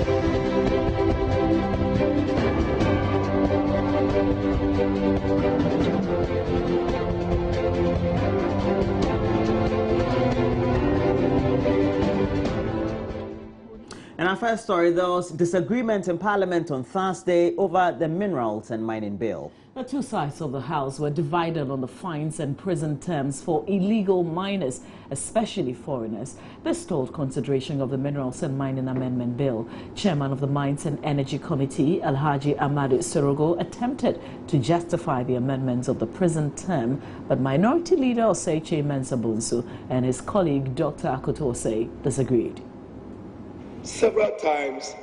In our first story, there was disagreement in Parliament on Thursday over the minerals and mining bill. The two sides of the House were divided on the fines and prison terms for illegal miners, especially foreigners. This stalled consideration of the Minerals and Mining Amendment Bill. Chairman of the Mines and Energy Committee, Alhaji Ahmadu Sorogo, attempted to justify the amendments of the prison term, but Minority Leader Oseiche Mensah-Bonsu and his colleague Dr. Akoto Osei disagreed. Several times,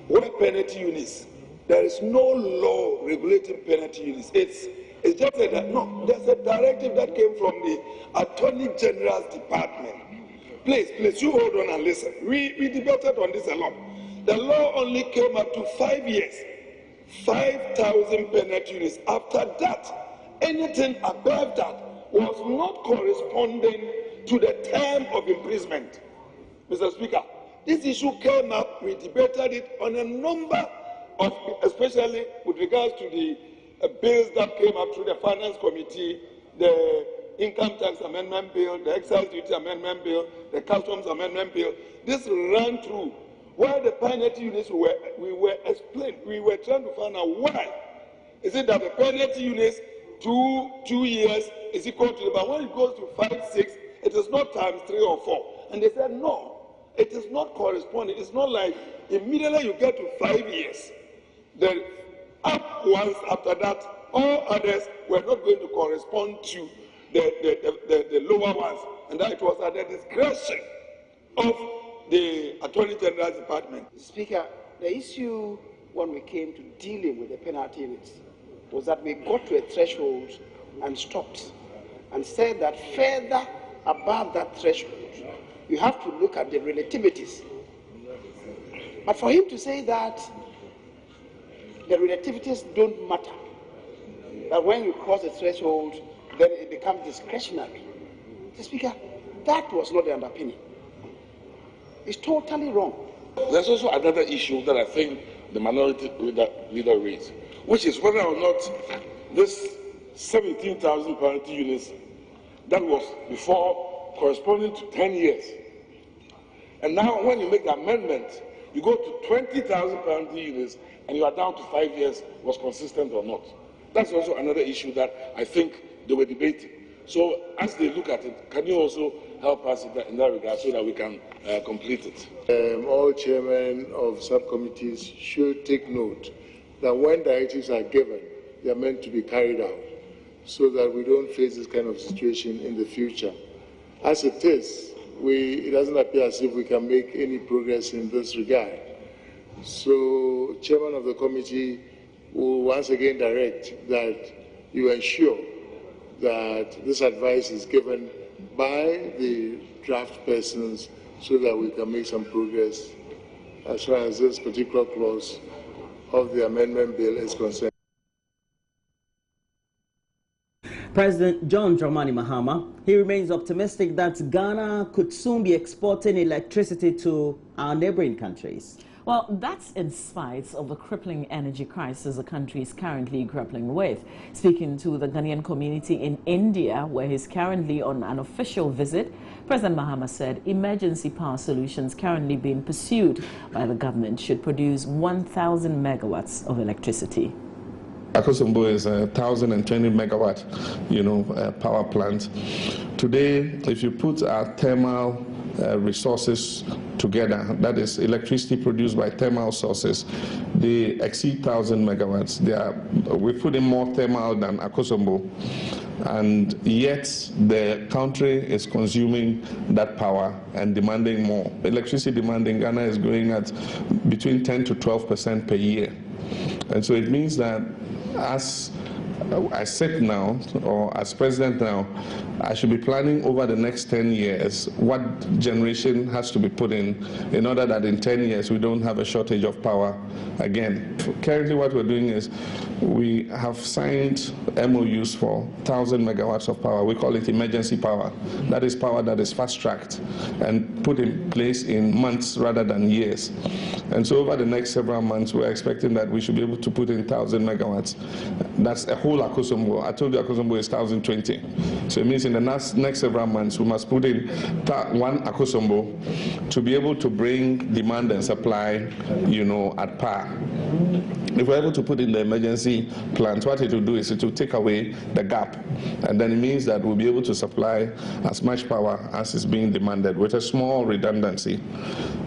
when penalty units, there is no law regulating penalty units. It's just that no, there's a directive that came from the Attorney General's Department. Please, you hold on and listen. We debated on this a lot. The law only came up to 5 years, 5,000 penalty units. After that, anything above that was not corresponding to the term of imprisonment. Mr. Speaker, this issue came up, we debated it on a number of, especially with regards to the bills that came up through the Finance Committee, the Income Tax Amendment Bill, the Excise Duty Amendment Bill, the Customs Amendment Bill. This ran through where the penalty units we were explained. We were trying to find out why. Is it that the penalty units, 2 years is equal to, but when it goes to 5, 6, it is not times 3 or 4. And they said, no. It is not corresponding. It's not like immediately you get to 5 years. Then up once after that, all others were not going to correspond to the lower ones. And that it was at the discretion of the Attorney General's Department. Speaker, the issue when we came to dealing with the penalty units was that we got to a threshold and stopped and said that further above that threshold, you have to look at the relativities. But for him to say that the relativities don't matter, that when you cross the threshold, then it becomes discretionary. Mr. Speaker, that was not the underpinning. It's totally wrong. There's also another issue that I think the minority leader raised, which is whether or not this 17,000 penalty units that was before corresponding to 10 years. And now when you make the amendment, you go to 20,000 penalty units and you are down to 5 years, was consistent or not. That's also another issue that I think they were debating. So as they look at it, can you also help us in that regard so that we can complete it? All chairmen of subcommittees should take note that when directives are given, they are meant to be carried out so that we don't face this kind of situation in the future. As it is, it doesn't appear as if we can make any progress in this regard. So, Chairman of the committee will once again direct that you ensure that this advice is given by the draft persons so that we can make some progress as far as this particular clause of the amendment bill is concerned. President John Dramani Mahama, he remains optimistic that Ghana could soon be exporting electricity to our neighboring countries. Well, that's in spite of the crippling energy crisis the country is currently grappling with. Speaking to the Ghanaian community in India, where he's currently on an official visit, President Mahama said emergency power solutions currently being pursued by the government should produce 1,000 megawatts of electricity. Akosombo is a 1,020 megawatt, power plant. Today, if you put our thermal resources together, that is electricity produced by thermal sources, they exceed 1,000 megawatts. We put in more thermal than Akosombo, and yet the country is consuming that power and demanding more. Electricity demand in Ghana is growing at between 10 to 12% per year. And so it means that as I sit now, or as president now, I should be planning over the next 10 years what generation has to be put in order that in 10 years we don't have a shortage of power again. Currently what we're doing is we have signed MOUs for 1,000 megawatts of power. We call it emergency power. That is power that is fast-tracked and put in place in months rather than years. And so over the next several months, we're expecting that we should be able to put in 1,000 megawatts. That's a whole Akosombo. I told you Akosombo is 1,020. So it means in the next several months, we must put in one Akosombo to be able to bring demand and supply, at par. If we're able to put in the emergency plant, what it will do is it will take away the gap. And then it means that we'll be able to supply as much power as is being demanded with a small redundancy.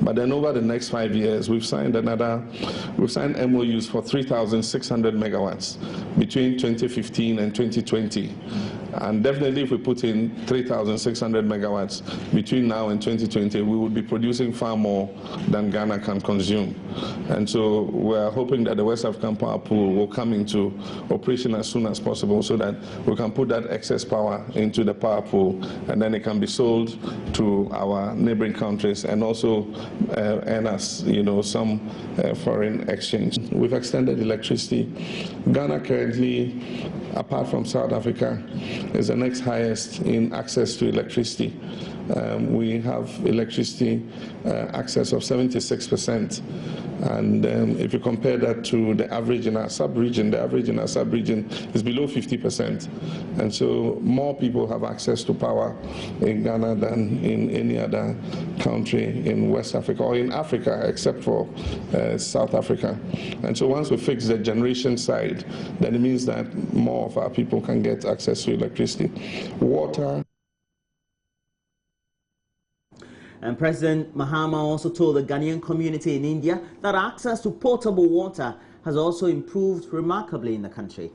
But then over the next 5 years, we've signed MOUs for 3,600 megawatts between 2015 and 2020. And definitely if we put in 3,600 megawatts between now and 2020, we will be producing far more than Ghana can consume. And so we're hoping that the West African Power Pool will come into operation as soon as possible so that we can put that excess power into the power pool, and then it can be sold to our neighboring countries and also earn us, some foreign exchange. We've extended electricity. Ghana currently, apart from South Africa, is the next highest in access to electricity. We have electricity access of 76%. And if you compare that to the average in our sub-region, the average in our sub-region is below 50%. And so more people have access to power in Ghana than in any other country in West Africa or in Africa, except for South Africa. And so once we fix the generation side, then it means that more of our people can get access to electricity. Water. And President Mahama also told the Ghanaian community in India that access to potable water has also improved remarkably in the country.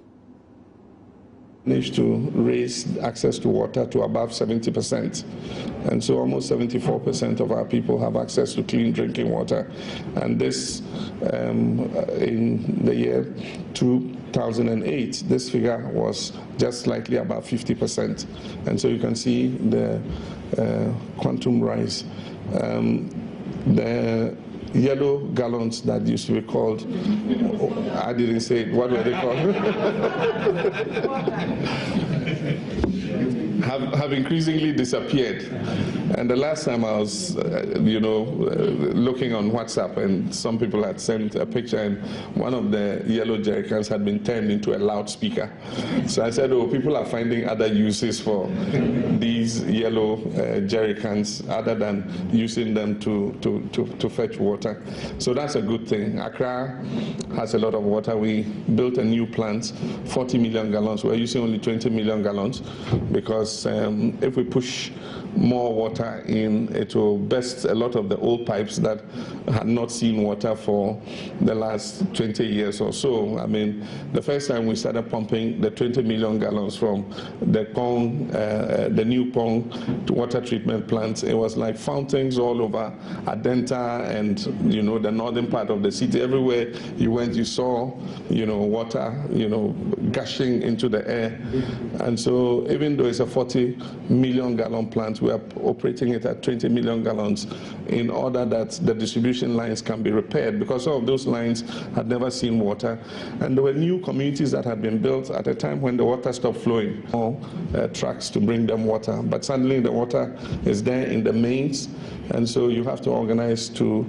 Managed to raise access to water to above 70%. And so almost 74% of our people have access to clean drinking water. And this, in the year 2008, this figure was just slightly above 50%. And so you can see the quantum rise. The yellow gallons that used to be called, I didn't say it, what were they called? have increasingly disappeared. And the last time I was, looking on WhatsApp, and some people had sent a picture, and one of the yellow jerrycans had been turned into a loudspeaker. So I said, oh, people are finding other uses for these yellow jerrycans other than using them to fetch water. So that's a good thing. Accra has a lot of water. We built a new plant, 40 million gallons. We're using only 20 million gallons because if we push more water in, it will burst a lot of the old pipes that had not seen water for the last 20 years or so. I mean, the first time we started pumping the 20 million gallons from the new Pong water treatment plants, it was like fountains all over Adenta and, the northern part of the city. Everywhere you went, you saw, water, gushing into the air. And so even though it's a 40 million gallon plant, we are operating it at 20 million gallons in order that the distribution lines can be repaired, because some of those lines had never seen water. And there were new communities that had been built at a time when the water stopped flowing. Trucks to bring them water, but suddenly the water is there in the mains, and so you have to organize to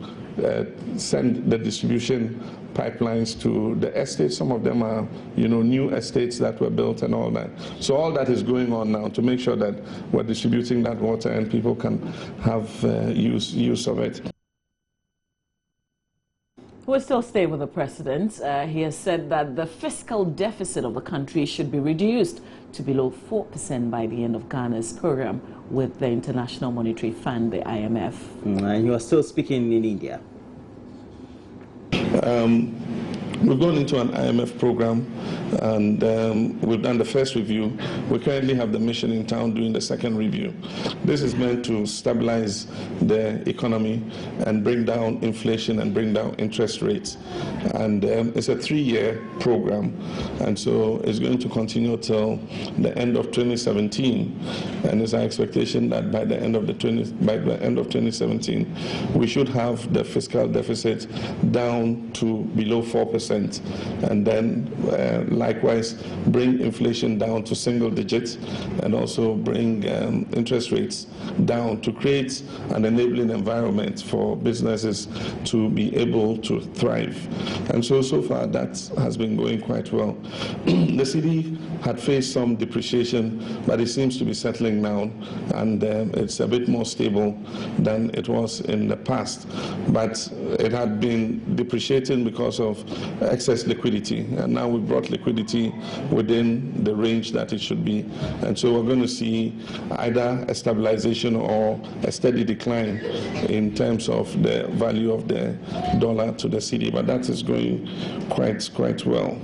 send the distribution pipelines to the estates. Some of them are, new estates that were built and all that. So all that is going on now to make sure that we're distributing that water and people can have use of it. We'll still stay with the president. He has said that the fiscal deficit of the country should be reduced to below 4% by the end of Ghana's program with the International Monetary Fund, the IMF. And you are still speaking in India. We've gone into an IMF program, and we've done the first review. We currently have the mission in town doing the second review. This is meant to stabilize the economy and bring down inflation and bring down interest rates. And it's a 3-year program, and so it's going to continue till the end of 2017. And it's our expectation that by the end of 2017, we should have the fiscal deficit down to below 4%. 4%, and then likewise bring inflation down to single digits, and also bring interest rates down to create an enabling environment for businesses to be able to thrive. And so far that has been going quite well. The cedi had faced some depreciation, but it seems to be settling now, and it's a bit more stable than it was in the past. But it had been depreciating because of excess liquidity, and now we brought liquidity within the range that it should be. And so we're going to see either a stabilization or a steady decline in terms of the value of the dollar to the cedi, but that is going quite well.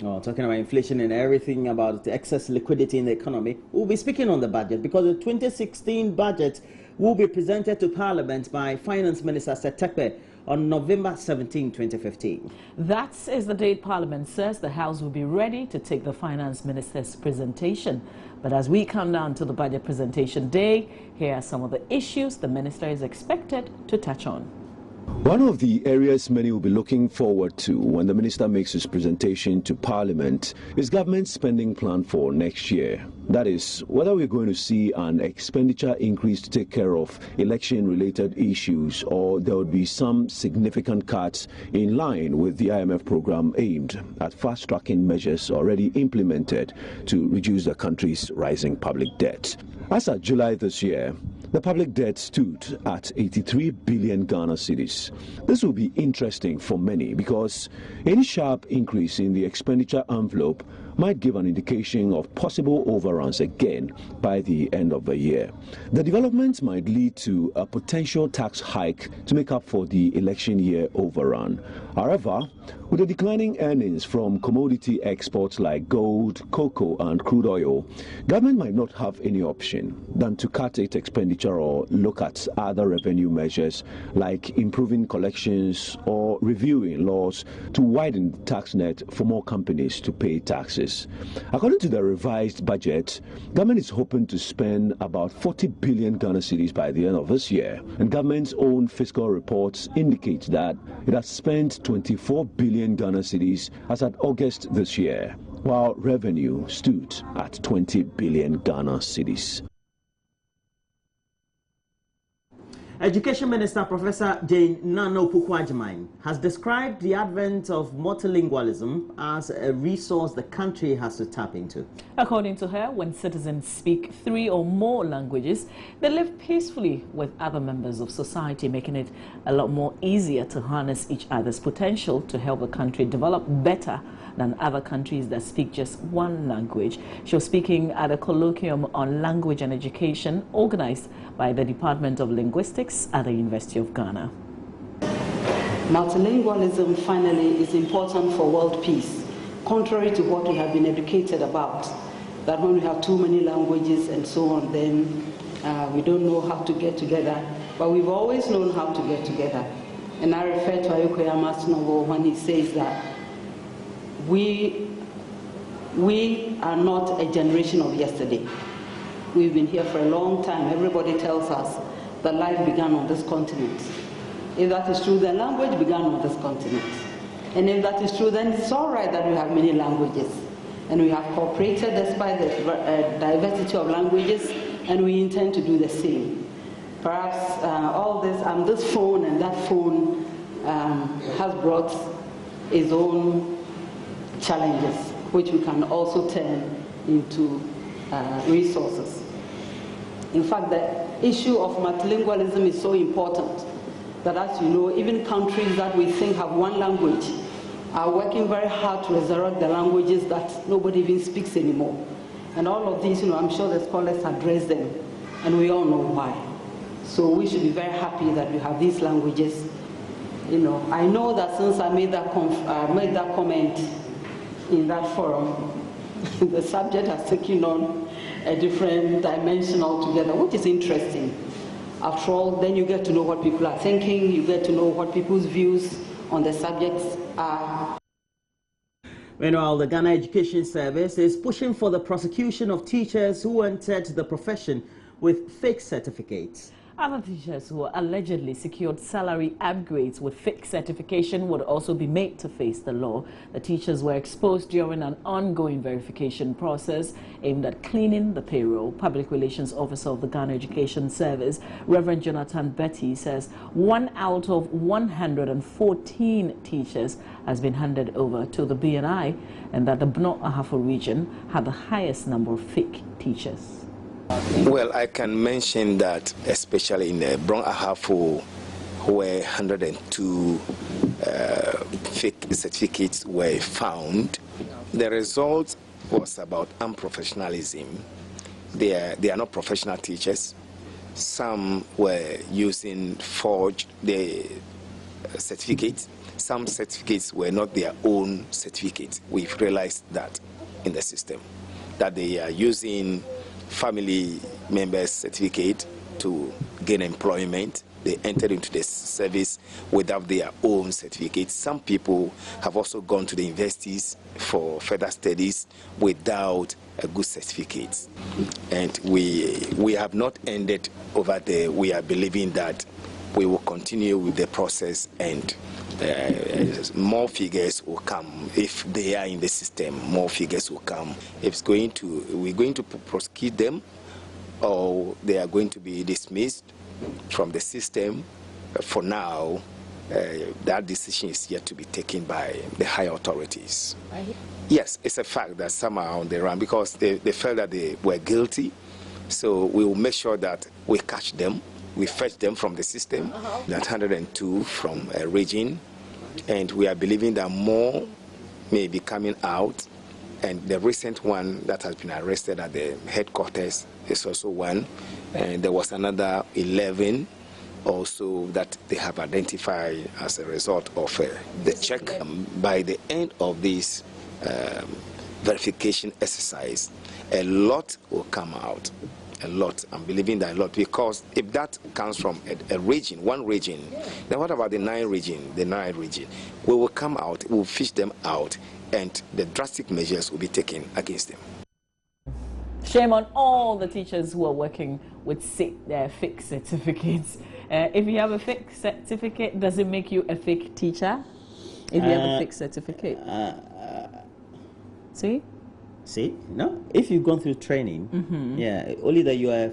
Oh, talking about inflation and everything about the excess liquidity in the economy, we'll be speaking on the budget, because the 2016 budget will be presented to Parliament by Finance Minister Setekpe on November 17, 2015. That is the date Parliament says the House will be ready to take the Finance Minister's presentation. But as we come down to the budget presentation day, here are some of the issues the Minister is expected to touch on. One of the areas many will be looking forward to when the Minister makes his presentation to Parliament is government spending plan for next year. That is, whether we're going to see an expenditure increase to take care of election-related issues, or there would be some significant cuts in line with the IMF program aimed at fast-tracking measures already implemented to reduce the country's rising public debt. As of July this year, the public debt stood at 83 billion Ghana cedis. This will be interesting for many because any sharp increase in the expenditure envelope might give an indication of possible overruns again by the end of the year. The developments might lead to a potential tax hike to make up for the election year overrun. However, with the declining earnings from commodity exports like gold, cocoa and crude oil, government might not have any option than to cut its expenditure or look at other revenue measures like improving collections or reviewing laws to widen the tax net for more companies to pay taxes. According to the revised budget, government is hoping to spend about 40 billion Ghana cedis by the end of this year, and government's own fiscal reports indicate that it has spent 24 billion Ghana cedis as at August this year, while revenue stood at 20 billion Ghana cedis. Education Minister Professor Jane Nano Pukwajimine has described the advent of multilingualism as a resource the country has to tap into. According to her, when citizens speak 3 or more languages, they live peacefully with other members of society, making it a lot more easier to harness each other's potential to help the country develop better than other countries that speak just one language. She was speaking at a colloquium on language and education organized by the Department of Linguistics at the University of Ghana. Multilingualism, finally, is important for world peace, contrary to what we have been educated about, that when we have too many languages and so on, then we don't know how to get together. But we've always known how to get together. And I refer to Ayoko Yama's novel when he says that we are not a generation of yesterday. We've been here for a long time. Everybody tells us that life began on this continent. If that is true, then language began on this continent. And if that is true, then it's all right that we have many languages. And we have cooperated despite the diversity of languages, and we intend to do the same. Perhaps all this, this phone and that phone has brought its own challenges, which we can also turn into resources. In fact, the issue of multilingualism is so important that, as you know, even countries that we think have one language are working very hard to resurrect the languages that nobody even speaks anymore. And all of these, I'm sure the scholars address them, and we all know why. So we should be very happy that we have these languages. I know that since I made that comment in that forum, the subject has taken on a different dimension altogether, which is interesting. After all, then you get to know what people are thinking, you get to know what people's views on the subjects are. Meanwhile, the Ghana Education Service is pushing for the prosecution of teachers who entered the profession with fake certificates. Other teachers who allegedly secured salary upgrades with fixed certification would also be made to face the law. The teachers were exposed during an ongoing verification process aimed at cleaning the payroll. Public Relations Officer of the Ghana Education Service, Reverend Jonathan Betty, says 1 out of 114 teachers has been handed over to the BNI, and that the Bno Ahafo region had the highest number of fake teachers. Well, I can mention that especially in the Bno Ahafo, where 102 fake certificates were found, the result was about unprofessionalism. They are not professional teachers. Some were using forged certificates. Some certificates were not their own certificates. We've realized that in the system, that they are using family members' certificate to gain employment. They entered into the service without their own certificate. Some people have also gone to the universities for further studies without a good certificate. And we have not ended over there. We are believing that we will continue with the process, and more figures will come. If they are in the system, more figures will come. If we're going to prosecute them, or they are going to be dismissed from the system. For now, that decision is yet to be taken by the higher authorities. Yes, it's a fact that some are on the run because they felt that they were guilty. So we will make sure that we catch them. We fetch them from the system, that 102 from a region, and we are believing that more may be coming out. And the recent one that has been arrested at the headquarters is also one. And there was another 11 also that they have identified as a result of the check. By the end of this verification exercise, a lot will come out. A lot. I'm believing that a lot, because if that comes from a region, one region, then what about the 9 region? The 9 region, we will come out, we will fish them out, and the drastic measures will be taken against them. Shame on all the teachers who are working with fake certificates. If you have a fake certificate, does it make you a fake teacher? If you have a fake certificate, See, no. If you've gone through training, yeah, only that you are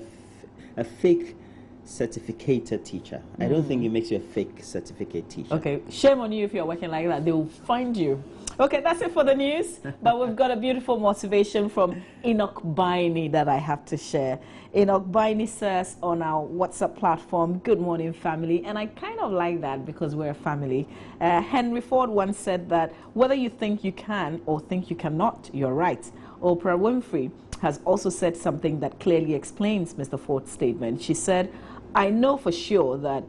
a fake certificated teacher. I don't think it makes you a fake certificate teacher. Okay, shame on you if you're working like that. They will find you. Okay, that's it for the news. But we've got a beautiful motivation from Enoch Baini that I have to share. Enoch Baini says on our WhatsApp platform, "Good morning, family." And I kind of like that because we're a family. Henry Ford once said that whether you think you can or think you cannot, you're right. Oprah Winfrey has also said something that clearly explains Mr. Ford's statement. She said, "I know for sure that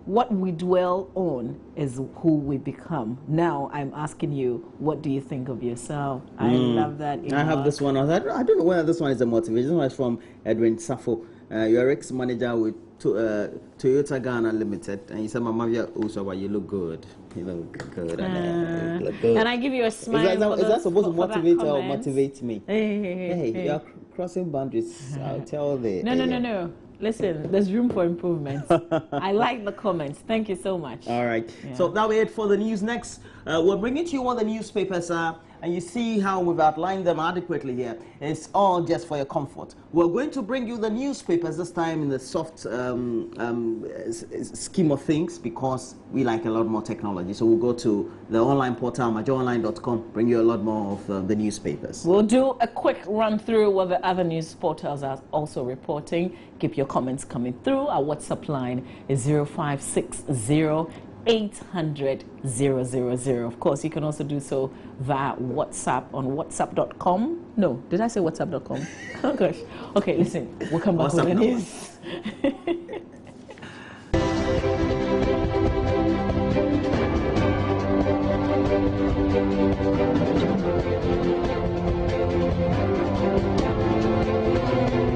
what we dwell on is who we become." Now I'm asking you, what do you think of yourself? I love that. I have this one. I don't know whether this one is a motivation. This one is from Edwin Safo. You're ex-manager with Toyota Ghana Limited, and you said, "Mama, also, you look good. You look good." You look good. And I give you a smile. Is that supposed to motivate or motivate me? Hey. You're crossing boundaries. I'll tell the. No. Listen, there's room for improvement. I like the comments. Thank you so much. All right. Yeah. So that'll be it for the news. Next, we're bringing to you what the newspapers are, and you see how we've outlined them adequately here. It's all just for your comfort. We're going to bring you the newspapers this time in the soft scheme of things, because we like a lot more technology. So we'll go to the online portal, majoonline.com, bring you a lot more of the newspapers. We'll do a quick run through what the other news portals are also reporting. Keep your comments coming through. Our WhatsApp line is 0560 800 000. Of course, you can also do so via WhatsApp on whatsapp.com. No, did I say whatsapp.com? Oh gosh. Okay, listen, we'll come back with the news.